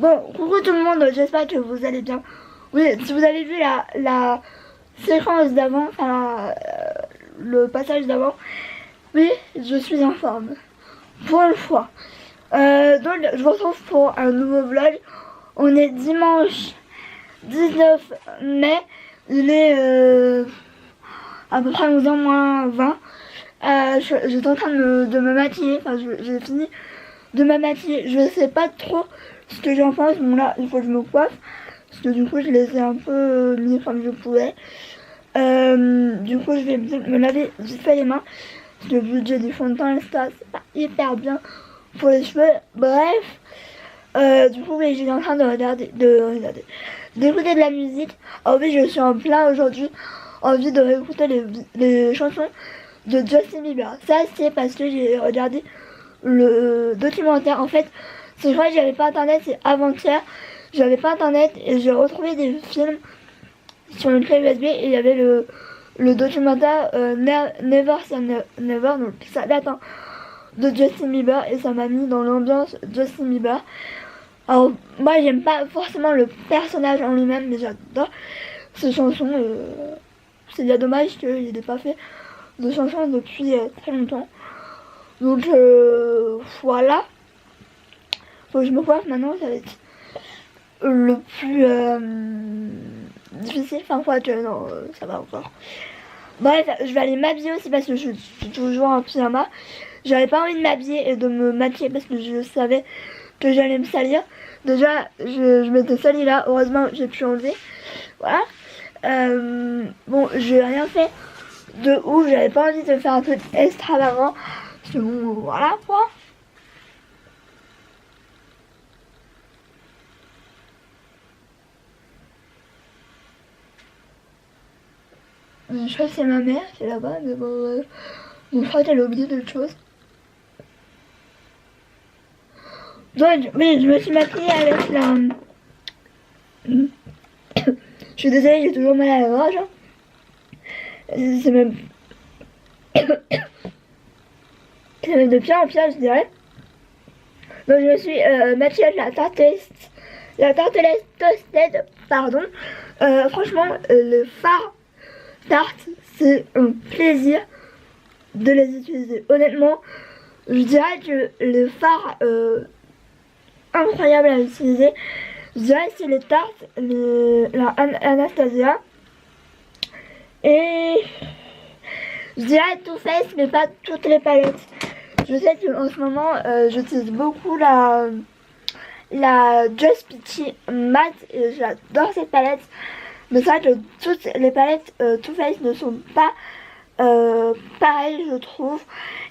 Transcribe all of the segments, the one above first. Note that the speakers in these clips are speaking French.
Bon, coucou tout le monde, j'espère que vous allez bien. Oui, si vous avez vu la séquence d'avant, enfin le passage d'avant, oui, je suis en forme. Pour une fois. Donc, je vous retrouve pour un nouveau vlog. On est dimanche 19 mai. Il est à peu près 11h moins 20. J'étais en train de me maquiller. Enfin, j'ai fini de me maquiller. Je sais pas trop ce que j'en pense. Bon, là, il faut que je me coiffe. Parce que du coup, je laissais un peu mis comme je pouvais. Du coup, je vais me laver vite fait les mains. Parce que vu que j'ai du fond de teint, etc., c'est pas hyper bien pour les cheveux. Bref. Du coup, oui, j'étais en train d'écouter de la musique. Oh oui, je suis en plein aujourd'hui envie de réécouter les chansons de Justin Bieber. Ça, c'est parce que j'ai regardé le documentaire. En fait, c'est vrai que j'avais pas internet, c'est avant-hier. J'avais pas internet et j'ai retrouvé des films sur une clé USB et il y avait le documentaire Never Say Never, donc ça date de Justin Bieber et ça m'a mis dans l'ambiance Justin Bieber. Alors moi j'aime pas forcément le personnage en lui-même, mais j'adore ces chansons. C'est bien dommage qu'il n'ait pas fait de chansons depuis très longtemps. Donc voilà. Faut que je me coiffe maintenant, ça va être le plus difficile. Enfin quoi que non, ça va encore. Bref, je vais aller m'habiller aussi parce que je suis toujours en pyjama. J'avais pas envie de m'habiller et de me maquiller parce que je savais que j'allais me salir. Déjà, je m'étais salie là, heureusement j'ai pu enlever. Voilà. Bon, j'ai rien fait de ouf, j'avais pas envie de faire un truc extravagant. Parce que bon, voilà quoi. Je crois que c'est ma mère qui est là-bas, mais bon, je crois qu'elle a oublié d'autres choses. Donc, oui, je me suis maquillée avec la... Je suis désolée, j'ai toujours mal à la gorge. C'est même... C'est même de pire en pire, je dirais. Donc, je me suis maquillée avec la tartelette toasted, pardon. Franchement, le fard Tarte, c'est un plaisir de les utiliser. Honnêtement, je dirais que les fards incroyables à utiliser, je dirais que c'est les tartes, la Anastasia et je dirais Too Faced, mais pas toutes les palettes. Je sais qu'en ce moment, j'utilise beaucoup la Just Peachy Matte et j'adore cette palette. Mais c'est vrai que toutes les palettes Too Faced ne sont pas pareilles, je trouve.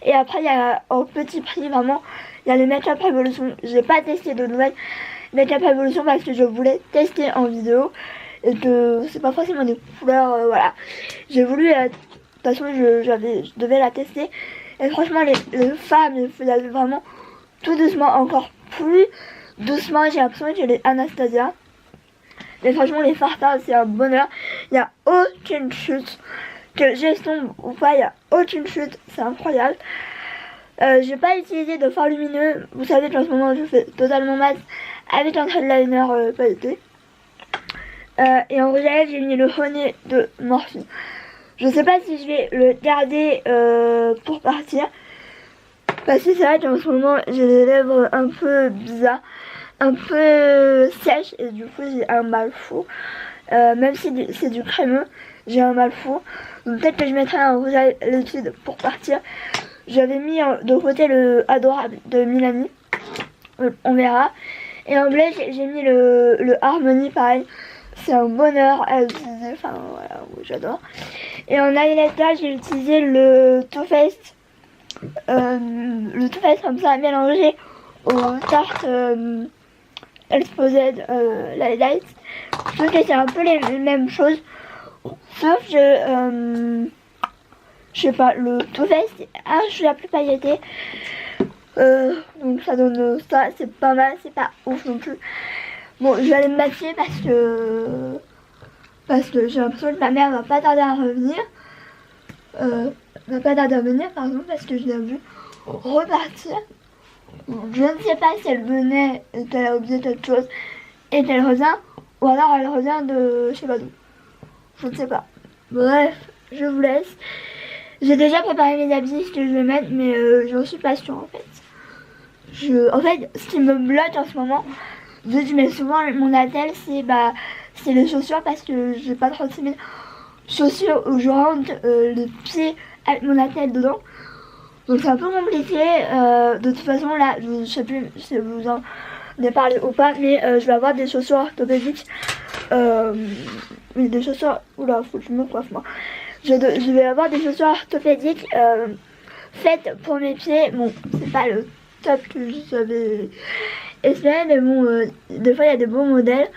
Et après, il y a en petit prix, vraiment, il y a les Make Up Revolution. J'ai pas testé de nouvelles Make Up Revolution parce que je voulais tester en vidéo. Et que c'est pas forcément des couleurs, voilà. J'ai voulu, de toute façon, je devais la tester. Et franchement, les femmes, ils faisaient vraiment tout doucement, encore plus doucement. J'ai l'impression que les Anastasia. Mais franchement, les fards c'est un bonheur. Il n'y a aucune chute. Que gestion ou pas, il n'y a aucune chute. C'est incroyable. J'ai pas utilisé de fard lumineux. Vous savez qu'en ce moment, je fais totalement mat avec un trait de liner pailleté. Et en rouge à lèvres, j'ai mis le Honey de Morphe. Je sais pas si je vais le garder pour partir. Parce que c'est vrai qu'en ce moment, j'ai les lèvres un peu bizarres, un peu sèche et du coup j'ai un mal fou. Même si c'est du crémeux, j'ai un mal fou. Donc peut-être que je mettrai un rouge à liquide pour partir. J'avais mis de côté le Adorable de Milani. On verra. Et en bleu j'ai mis le Harmony, pareil. C'est un bonheur à utiliser. Enfin voilà, j'adore. Et en highlighter j'ai utilisé le Too Faced. Le Too Faced comme ça mélangé aux tartes Exposed Light. Je trouve que c'est un peu les mêmes choses, sauf que je sais pas, le Too Faced je suis la plus pailletée, donc ça donne ça, c'est pas mal, c'est pas ouf non plus. Bon, je vais aller me maquiller parce que j'ai l'impression que ma mère va pas tarder à revenir, pardon, parce que je l'ai vu repartir. Je ne sais pas si elle venait et qu'elle a oublié quelque chose et qu'elle revient, ou alors elle revient de je sais pas d'où. Je ne sais pas. Bref, je vous laisse. J'ai déjà préparé mes habits que je vais mettre, mais j'en suis pas sûre en fait. En fait, ce qui me bloque en ce moment, vu que je mets souvent mon attel, c'est les chaussures parce que j'ai pas 36 000 chaussures où je rentre les pieds avec mon attel dedans. Donc c'est un peu compliqué. De toute façon là, je sais plus si vous en avez parlé ou pas, mais je vais avoir des chaussures orthopédiques. Oui, des chaussures. Oula, faut que je me coiffe moi. Je vais avoir des chaussures orthopédiques faites pour mes pieds. Bon, c'est pas le top que j'avais espéré, mais bon, des fois il y a des beaux modèles.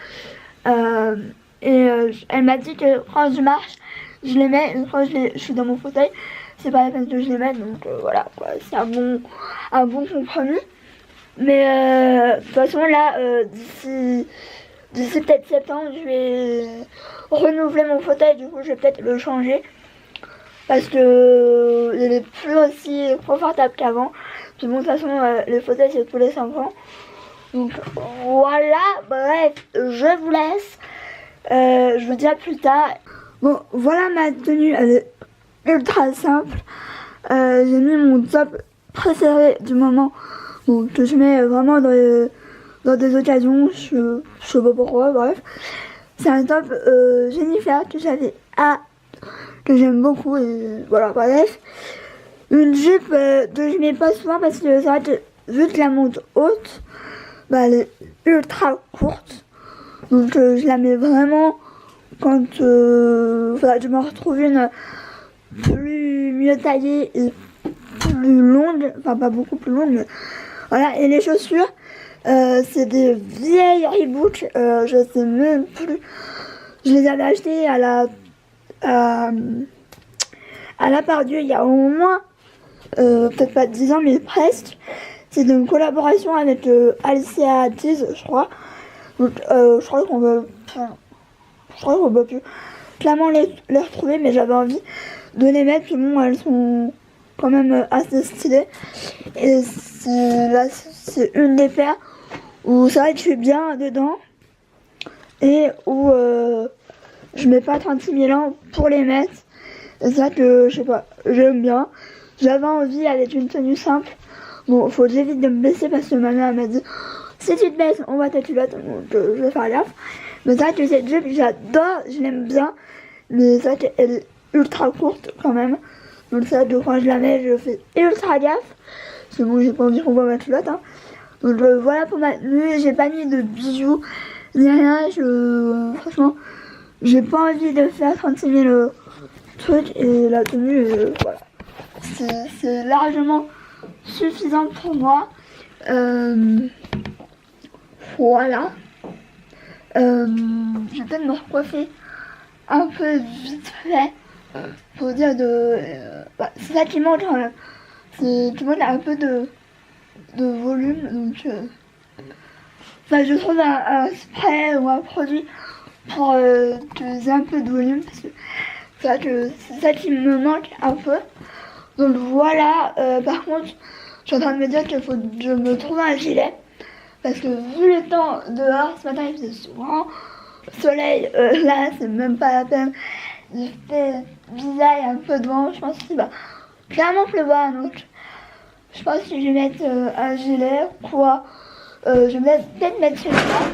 Elle m'a dit que quand je marche, je les mets. Quand je suis dans mon fauteuil, c'est pas la peine que je les mette. Donc voilà, quoi. C'est un bon compromis. Mais de toute façon, là, d'ici peut-être septembre, je vais renouveler mon fauteuil. Du coup, je vais peut-être le changer. Parce que il n'est plus aussi confortable qu'avant. De toute façon, les fauteuils, c'est tous les 5 ans. Donc voilà, bref, je vous laisse. Je vous dis à plus tard. Bon, voilà ma tenue, elle est ultra simple. J'ai mis mon top préféré du moment. Bon, que je mets vraiment dans des occasions, je sais pas pourquoi, bref. C'est un top Jennifer que que j'aime beaucoup et voilà, bref. Une jupe que je mets pas souvent parce que c'est vrai que vu que la monte haute, elle est ultra courte. Donc je la mets vraiment quand je me retrouve une mieux taillée et plus longue, enfin pas beaucoup plus longue, mais voilà. Et les chaussures, c'est des vieilles Reebok, je sais même plus. Je les avais achetées à la Pardieu il y a au moins peut-être pas 10 ans mais presque. C'est une collaboration avec Alicia Keys, je crois. Donc je crois qu'on peut plus clairement les retrouver, mais j'avais envie de les mettre. Puis bon, elles sont quand même assez stylées. Et c'est une des paires où c'est vrai que je suis bien dedans et où je mets pas 36 000 ans pour les mettre. Et c'est vrai que je sais pas, j'aime bien. J'avais envie avec une tenue simple. Bon, faut que j'évite de me baisser parce que ma mère m'a dit si tu te baisses, on voit ta culotte. Donc je vais faire gaffe. Mais c'est vrai que cette jupe, j'adore, je l'aime bien. Mais c'est vrai qu'elle est ultra courte quand même. Donc c'est vrai que quand je la mets, je fais ultra gaffe. Parce que bon, j'ai pas envie qu'on voit ma culotte. Hein. Donc voilà pour ma tenue. J'ai pas mis de bijoux ni rien. Franchement, j'ai pas envie de faire 36 000 trucs. Et la tenue, voilà. C'est largement suffisant pour moi. Voilà. Je vais peut-être me recoiffer un peu vite fait pour dire c'est ça qui manque quand même. C'est qui manque un peu de volume. Donc je trouve un spray ou un produit pour que j'ai un peu de volume parce que c'est ça qui me manque un peu. Donc voilà, par contre, je suis en train de me dire qu'il faut que je me trouve un gilet. Parce que vu le temps dehors, ce matin il faisait souvent soleil, là c'est même pas la peine. Il fait bizarre, il y a un peu de vent, je pense qu'il va clairement pleuvoir. Donc je pense que je vais mettre un gilet, quoi. Je vais peut-être mettre celui-là.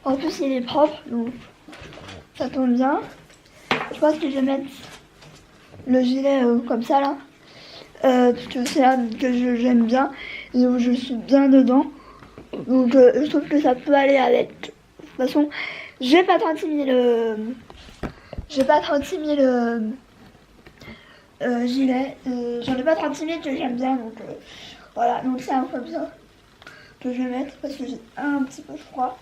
En plus il est propre, donc ça tombe bien. Je pense que je vais mettre le gilet comme ça là. Parce que c'est un que j'aime bien et où je suis bien dedans. Donc je trouve que ça peut aller avec. De toute façon, j'ai pas 36 000 gilets. J'en ai pas 36 000 que j'aime bien. Donc voilà, donc c'est un peu bien que je vais mettre parce que j'ai un petit peu froid.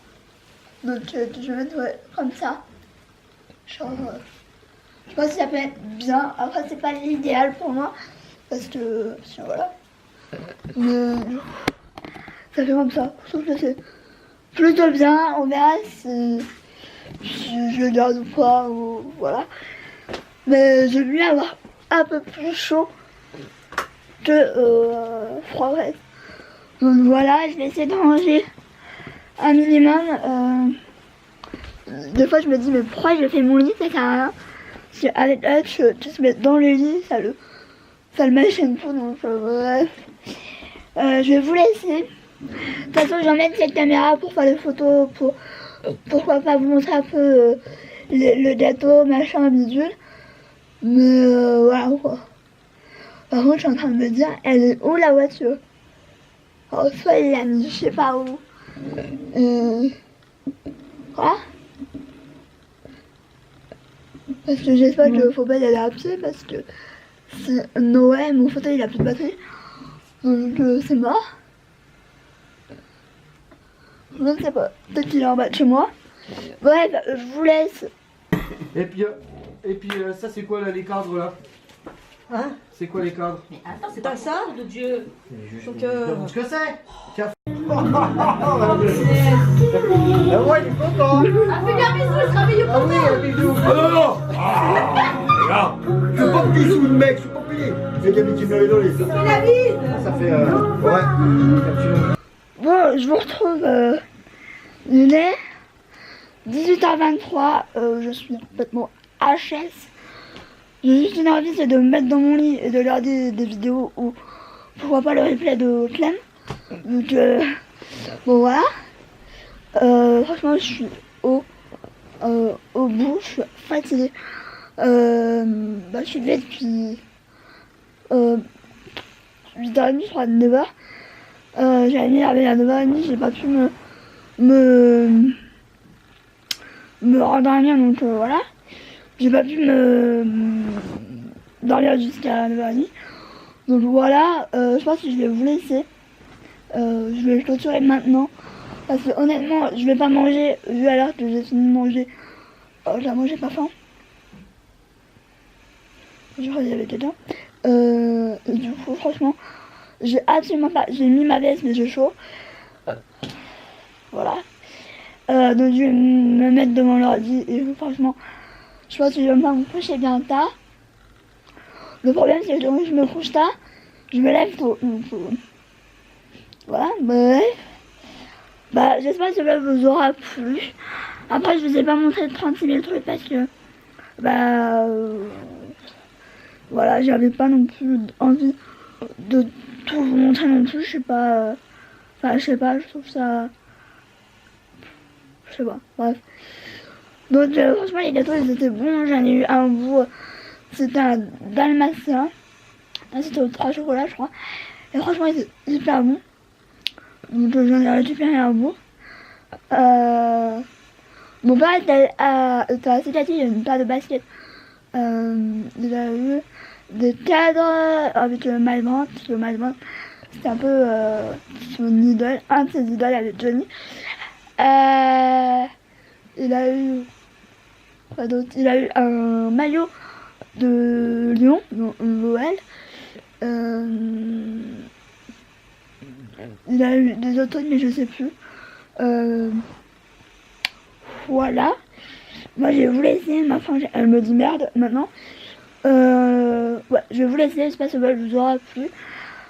Donc je vais mettre comme ça. Genre, je pense que ça peut être bien. Après c'est pas l'idéal pour moi. Parce que voilà. Mais ça fait comme ça. Je trouve que c'est plutôt bien. On verra si je le garde ou pas. Ou voilà. Mais j'aime mieux avoir un peu plus chaud que froid. Bref. Donc voilà, je vais essayer de ranger un minimum. Des fois je me dis mais pourquoi je fais mon lit, ça sert à rien. Parce qu'avec Hutch, tu se mets dans le lit, ça le machine tout, donc bref. Je vais vous laisser. De toute façon j'emmène cette caméra pour faire des photos, pourquoi pas vous montrer un peu le gâteau, machin, bidule. Mais voilà quoi. Par contre je suis en train de me dire, elle est où la voiture? Oh, soit il l'a mis, je sais pas où. Quoi? Parce que j'espère qu'il faut pas y aller à pied parce que c'est Noël, mon fauteuil il a plus de batterie. Donc c'est mort. Je ne sais pas, peut-être qu'il est en bas de chez moi. Bref, je vous laisse. Et puis ça c'est quoi là les cadres là? Hein? C'est quoi les cadres? Mais attends, c'est pas ça de Dieu. Donc Ce que c'est? Tiens. Ah, ouais, il est content. fais-lui un bisou, il sera meilleur Ah oui, un bisou. Oh non, non. Regarde, je suis pas petit sous le mec, je suis pas petit. J'ai des petits dans les dos, C'est la vie. ça fait ouais. Bon, je vous retrouve. Il est 18h23. Je suis complètement HS. J'ai juste une envie, c'est de me mettre dans mon lit et de regarder des vidéos ou pourquoi pas le replay de Clem. Donc bon voilà. Franchement je suis au bout, je suis fatiguée. Je suis levée depuis 8h30, je crois, 9h. J'avais mis la veille à 9h30, j'ai pas pu me rendormir, donc voilà. J'ai pas pu me dormir jusqu'à 9h30. Donc voilà, je pense que je vais vous laisser. Je vais le clôturer maintenant. Parce que honnêtement, je vais pas manger, vu à l'heure que j'ai fini de manger. Clairement, j'ai pas faim. Je crois qu'il y avait quelqu'un. Du coup, franchement, j'ai absolument pas. J'ai mis ma veste, mais j'ai chaud. Voilà. Donc je vais me mettre devant l'ordi et franchement, je pense que je vais pas me coucher bien tard. Le problème, c'est que quand je me couche tard, je me lève tôt. Donc, voilà, bref. J'espère que cela vous aura plu. Après, je vous ai pas montré 36 000 trucs parce que, voilà, j'avais pas non plus envie de tout vous montrer non plus. Je sais pas, je trouve ça, je sais pas, bref. Donc, franchement, les gâteaux, ils étaient bons. J'en ai eu un bout, c'était un dalmatien. C'était au 3 chocolats, je crois. Et franchement, il était hyper bon. Donc j'en ai récupéré un bout. Mon père était assez gâté, il a une paire de baskets. Il a eu des cadres avec le Malbrand. Le Malbrand, c'était un peu son idole, un de ses idoles avec Johnny. Il a eu quoi d'autre? Il a eu un maillot de Lyon, l'OL. Il a eu des autres trucs mais je sais plus. Voilà. Moi je vais vous laisser, ma femme elle me dit merde maintenant. Ouais, je vais vous laisser, j'espère que ça vous aura plu.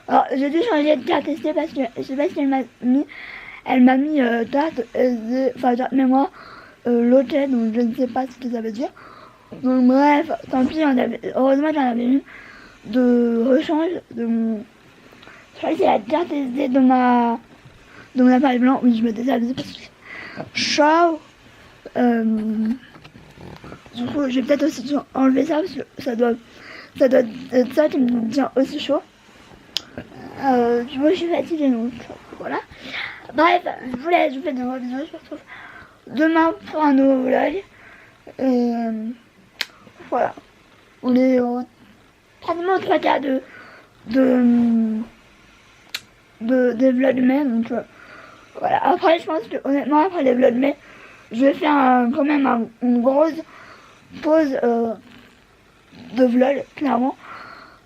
Alors j'ai dû changer de carte SD parce que je sais pas si elle m'a mis date SD, enfin date mémoire local, donc je ne sais pas ce que ça veut dire. Donc bref, tant pis, heureusement j'en avais une de rechange de mon. Je crois que c'est la carte SD de mon appareil blanc. Oui, je me déshabille parce que chaud. Du coup, je vais peut-être aussi enlever ça parce que ça doit être ça qui me tient aussi chaud. Du coup, je suis fatiguée donc voilà. Bref, je vous laisse, je vous fais de nouveaux bisous. Je vous retrouve demain pour un nouveau vlog. Voilà. On est pratiquement au 3 quarts des vlogmas, donc voilà. Après je pense que honnêtement après les vlogmas je vais faire quand même une grosse pause de vlog clairement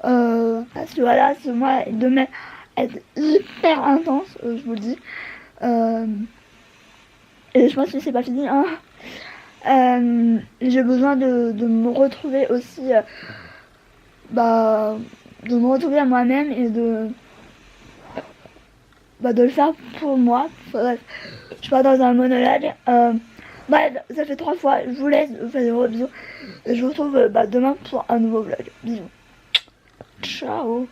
parce que voilà ce mois de mai est hyper intense, je vous le dis, et je pense que c'est pas fini hein. J'ai besoin de me retrouver aussi de me retrouver à moi-même et de le faire pour moi. Bref, je pars dans un monologue. Bref, ça fait 3 fois. Je vous laisse, je vous fais des gros bisous. Et je vous retrouve demain pour un nouveau vlog. Bisous. Ciao.